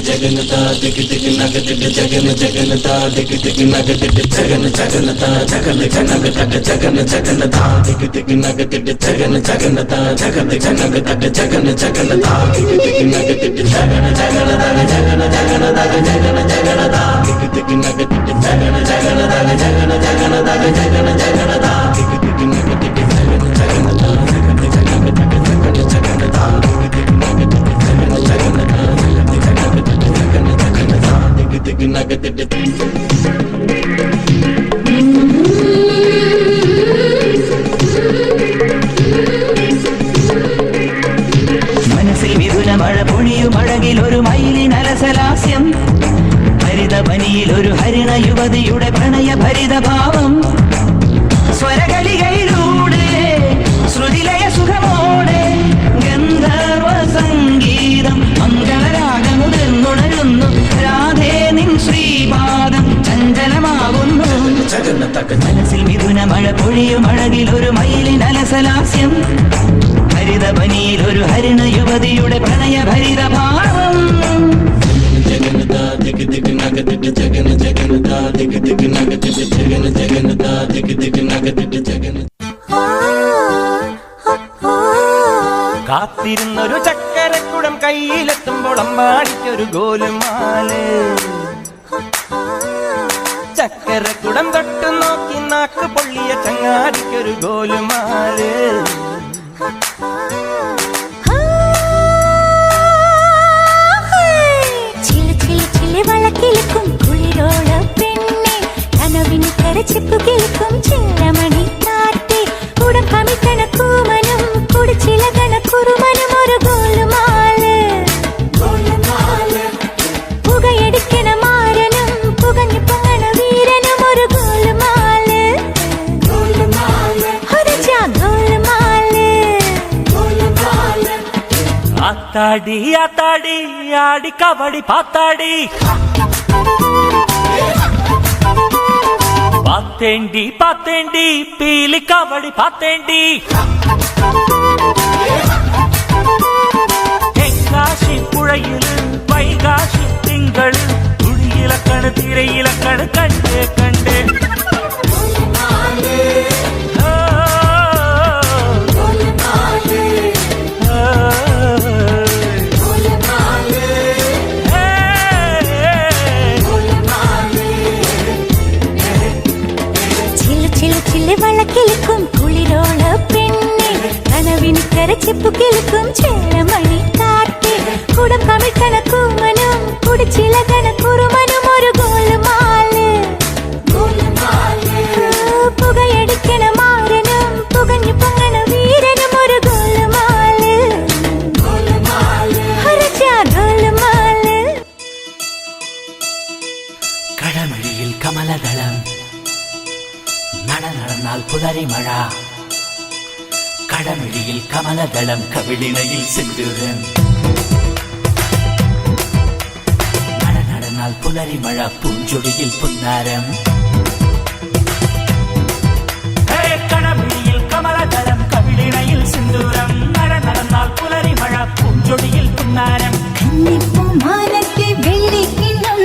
జగనతా దిగి దిగి నగదిడి జగనతా దిగి దిగి నగదిడి జగనతా జగనతా దిగి దిగి నగదిడి జగనతా జగనతా దిగి దిగి నగదిడి జగనతా దిగి దిగి నగదిడి జగనతా దిగి దిగి నగదిడి മനസ്സിൽ മിഥുന മഴ പൊഴിയും അഴകിലൊരു മയിലിൻ അലസലാസ്യം ഹരിതവനിയിലൊരു ഹരിണ യുവതിയുടെ പ്രണയ ഭരിതഭാവം സ്വരകളികയിലൂടെ ശ്രുതിലയ സുഖമോടെ ഗന്ധർവ സംഗീതം മംഗളരാഗമുതിർന്നുണരുന്നു രാധേ നിൻ ശ്രീപാദം ചഞ്ചലമാകുന്നു മനസ്സിൽ മിഥുന മഴ പൊഴിയും അഴകിലൊരു മയിലിൻ അലസലാസ്യം ഹരിതവനിയിലൊരു ഹരിണ യുവതിയുടെ പ്രണയ ഭരിതഭാവം ജഗനതാ ദിഗ് ദിഗ് നഗദിട് ജഗനതാ ദിഗ് ദിഗ് നഗദിട് ജഗനതാ ദിഗ് ദിഗ് നഗദിട് ജഗന കാത്തിരുന്നൊരു ചക്കരക്കുടം കയ്യിലെത്തുമ്പോൾ അമ്മാടിക്കൊരു ഗോലുമാല് ചക്കരക്കുടം തൊട്ടു നോക്കി നാക്ക് പൊള്ളിയ ചങ്ങാടിക്കൊരു ഗോലുമാല് വളക്കിലിക്കും കുളിരോള പെണ്ണെ കനവിന് കരച്ചിപ്പു കിളിക്കും ചെല്ലമണി കാറ്റെ കുടം കമിക്കണ കൂമനും കുടിച്ചിലകണ കുറുമനും ഒരു ഗോലുമാല് പുകയടിക്കണ മാരനും പുകഞ്ഞു പൊങ്ങണ വീരനും ഒരു ഗോലുമാല് ഗോലുമാല് ആത്താടി ആത്താടി ആടി കബടി പാത്താടി പാത്തേണ്ടി പാത്തേണ്ടി പീലി കബടി പാത്തേണ്ടി തെങ്കാശി പുഴയിൽ വൈകാശി തിങ്കൾ തുടിയിലക്കണ് തിരയിലക്കണ് കണ്ട് കണ്ട് വളക്കിലിക്കും കുളിരോള പെണ്ണെ കനവിന് കരച്ചിപ്പു കിളിക്കും ചെല്ലമണി കാറ്റെ കുടം കമിക്കണ കൂമനും കുടിച്ചിലകണ കുറുമനും ഒരു ഗോലുമാല് പുകയടിക്കണ മാരനും പുകഞ്ഞു പൊങ്ങണ വീരനും ഒരു ഗോലുമാല് ഗോലുമാല് കടമഴിയിൽ കമലദളം നടന്നാൽ പുലരി മഴ കടമിഴിയിൽ കമലദളം കവിളിണയിൽ സിന്ദൂരം നടന്നാൽ പുലരി മഴ പൂഞ്ചൊടിയിൽ പുന്നാരം കടമിഴിയിൽ കമലദളം കവിളിണയിൽ സിന്ദൂരം നടന്നാൽ പുലരി മഴ പൂഞ്ചൊടിയിൽ പുന്നാരം മാനത്തെ വെള്ളിക്കിണ്ണം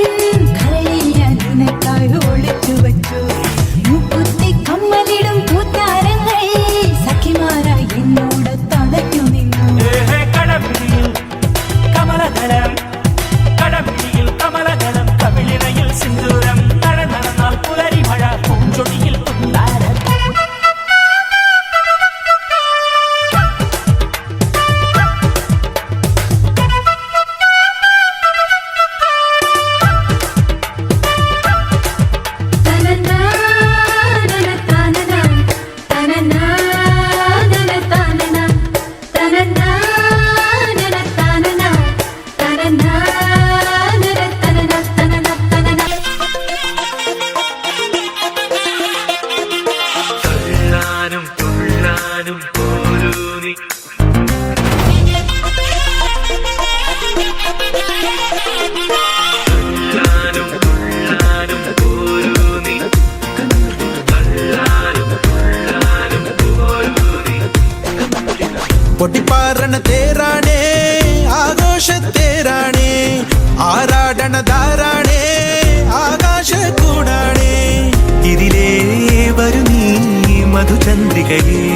കരളില്ല നിനക്കായി ഒളിച്ചു വച്ചു കമ്മലിടും കൂത്താരങ്ങൾ സഖിമാരായി എന്നോട് തളയ്ക്കു നിന്നു കടമിഴിയിൽ കമലദളം കവിളിണയിൽ സിന്ദൂരം നടന്നാൽ തുള്ളാനും പോരൂ നീ. തുള്ളാനും തുള്ളാനും പോരൂ നീ. തുള്ളാനും തുള്ളാനും പോരൂ നീ. പൊട്ടിപ്പാറണ തേരാണേ ആഘോഷത്തേരാണേ ആരാടണതാരാണേ ആകാശ കൂടാണേ ഇതിലേ വരു നീ മധുചന്ദ്രികയേ